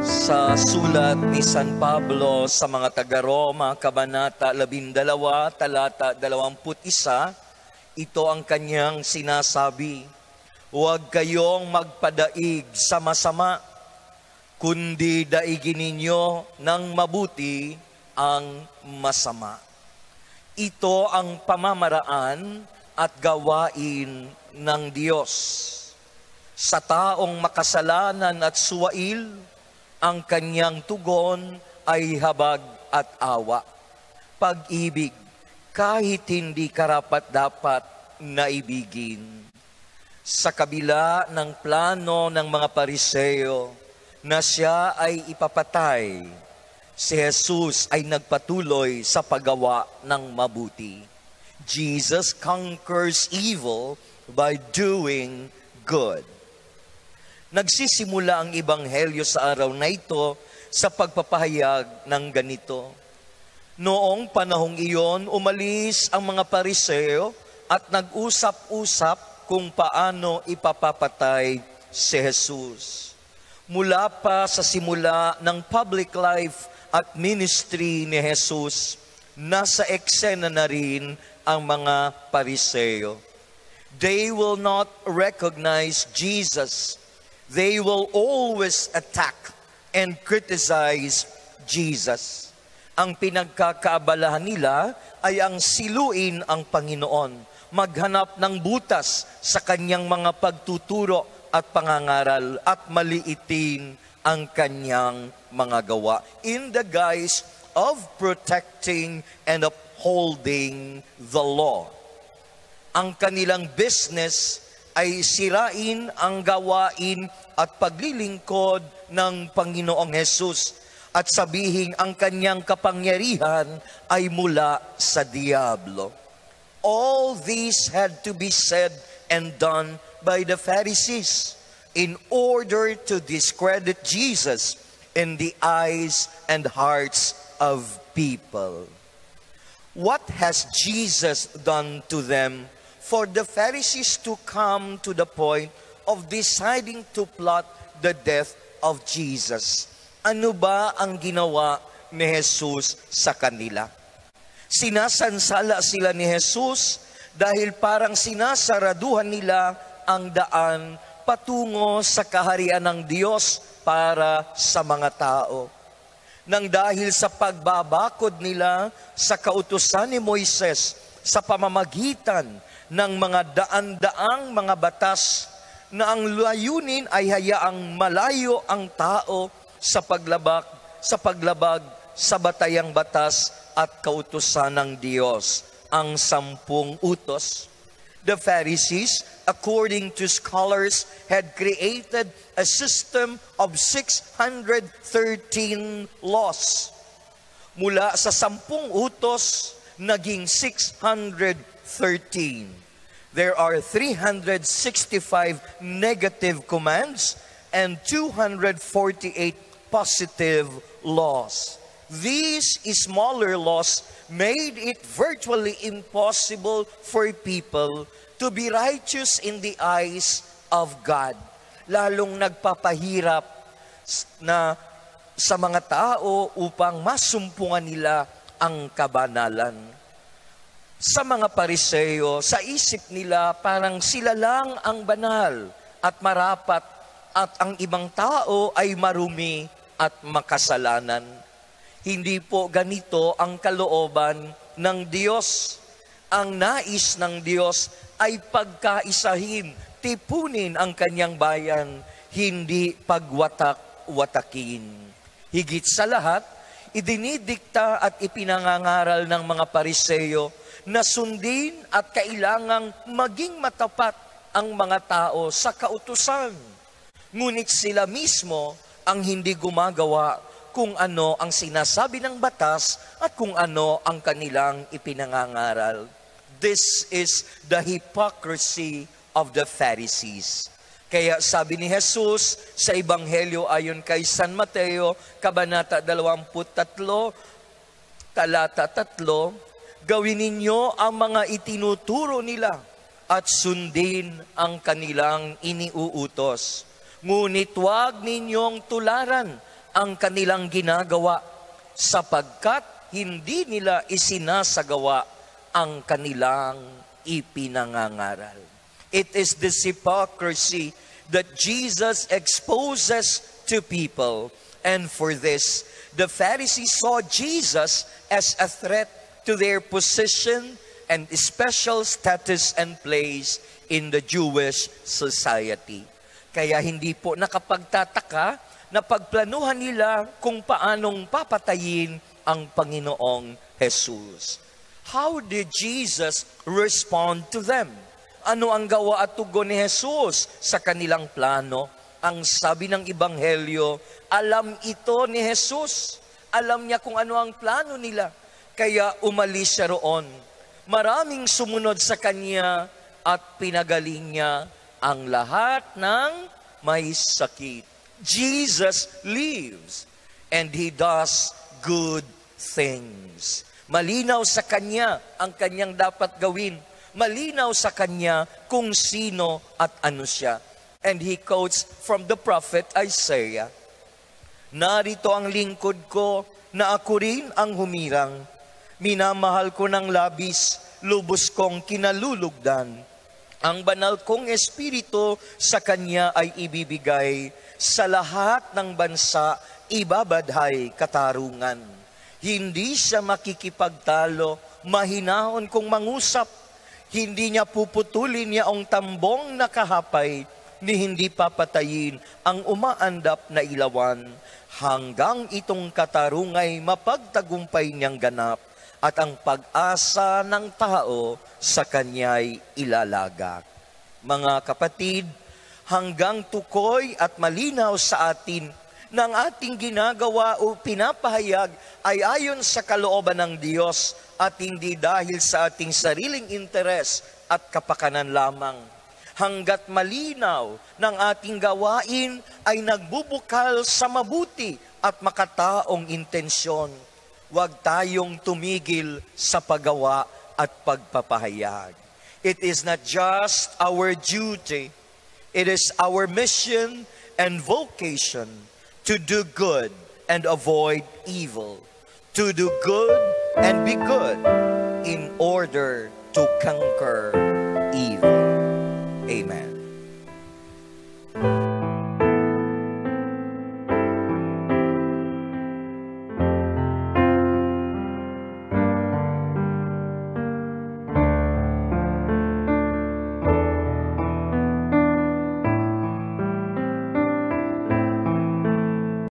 Sa sulat ni San Pablo sa mga taga-Roma, Kabanata 12, talata 21, ito ang kanyang sinasabi, "Huwag kayong magpadaig sa masama, kundi daigin ninyo ng mabuti ang masama." Ito ang pamamaraan at gawain ng Diyos. Sa taong makasalanan at suwail, ang kanyang tugon ay habag at awa. Pag-ibig, kahit hindi karapat-dapat na ibigin. Sa kabila ng plano ng mga Pariseo na siya ay ipapatay, si Jesus ay nagpatuloy sa paggawa ng mabuti. Jesus conquers evil by doing good. Nagsisimula ang Ebanghelyo sa araw na ito sa pagpapahayag ng ganito. Noong panahong iyon, umalis ang mga Pariseo at nag-usap-usap kung paano ipapapatay si Jesus. Mula pa sa simula ng public life at ministry ni Jesus, nasa eksena na rin ang mga Pariseo. They will not recognize Jesus. They will always attack and criticize Jesus. Ang pinagkakaabalahan nila ay ang siluin ang Panginoon, maghanap ng butas sa kanyang mga pagtuturo at pangangaral at maliitin ang kanyang mga gawa in the guise of protecting and upholding the law. Ang kanilang business ay sirain ang gawain at paglilingkod ng Panginoong Hesus at sabihin ang kanyang kapangyarihan ay mula sa diablo. All this had to be said and done by the Pharisees in order to discredit Jesus in the eyes and hearts of people. What has Jesus done to them for the Pharisees to come to the point of deciding to plot the death of Jesus? Ano ba ang ginawa ni Jesus sa kanila? Sinasansala sila ni Jesus dahil parang sinasaraduhan nila ang daan patungo sa kaharian ng Diyos para sa mga tao. Nang dahil sa pagbabakod nila sa kautusan ni Moises sa pamamagitan ng mga daan-daang mga batas na ang layunin ay hayaang malayo ang tao sa paglabag sa batayang batas at kautusan ng Diyos, ang 10 utos. The Pharisees, according to scholars, had created a system of 613 laws. Mula sa 10 utos, naging 613. There are 365 negative commands and 248 positive laws. These smaller laws made it virtually impossible for people to be righteous in the eyes of God. Lalong nagpapahirap na sa mga tao upang masumpungan nila ang kabanalan. Sa mga Pariseo, sa isip nila parang sila lang ang banal at marapat at ang ibang tao ay marumi at makasalanan. Hindi po ganito ang kalooban ng Diyos. Ang nais ng Diyos ay pagkaisahin, tipunin ang kanyang bayan, hindi pagwatak-watakin. Higit sa lahat, idinidikta at ipinangangaral ng mga Pariseo na sundin at kailangang maging matapat ang mga tao sa kautusan. Ngunit sila mismo ang hindi gumagawa kung ano ang sinasabi ng batas at kung ano ang kanilang ipinangangaral. This is the hypocrisy of the Pharisees. Kaya sabi ni Jesus sa Ebanghelyo ayon kay San Mateo, Kabanata 23, talata 3, "Gawin ninyo ang mga itinuturo nila at sundin ang kanilang iniuutos. Ngunit huwag ninyong tularan ang kanilang ginagawa sapagkat hindi nila isinasagawa ang kanilang ipinangangaral. It is this hypocrisy that Jesus exposes to people. And for this, the Pharisees saw Jesus as a threat to their position and special status and place in the Jewish society. Kaya hindi po nakapagtataka na pagplanuhan nila kung paanong papatayin ang Panginoong Jesus. How did Jesus respond to them? Ano ang gawa at tugon ni Jesus sa kanilang plano? Ang sabi ng Ebanghelyo, alam ito ni Jesus. Alam niya kung ano ang plano nila. Kaya umalis siya roon. Maraming sumunod sa kanya at pinagaling niya ang lahat ng may sakit. Jesus lives and He does good things. Malinaw sa kanya ang kanyang dapat gawin. Malinaw sa kanya kung sino at ano siya. And he quotes from the prophet Isaiah, narito ang lingkod ko na ako rin ang humirang. Minamahal ko ng labis, lubos kong kinalulugdan. Ang banal kong espiritu sa kanya ay ibibigay. Sa lahat ng bansa, ibabadhay katarungan. Hindi siya makikipagtalo, mahinahon kung mangusap. Hindi niya puputulin niya ang tambong nakahapay, ni hindi papatayin ang umaandap na ilawan, hanggang itong katarungay mapagtagumpay niyang ganap, at ang pag-asa ng tao sa kanya'y ilalagak. Mga kapatid, hanggang tukoy at malinaw sa atin na ang ating ginagawa o pinapahayag ay ayon sa kalooban ng Diyos at hindi dahil sa ating sariling interes at kapakanan lamang. Hanggat malinaw ng ating gawain ay nagbubukal sa mabuti at makataong intensyon. Huwag tayong tumigil sa paggawa at pagpapahayag. It is not just our duty, it is our mission and vocation to do good and avoid evil, to do good and be good in order to conquer evil. Amen.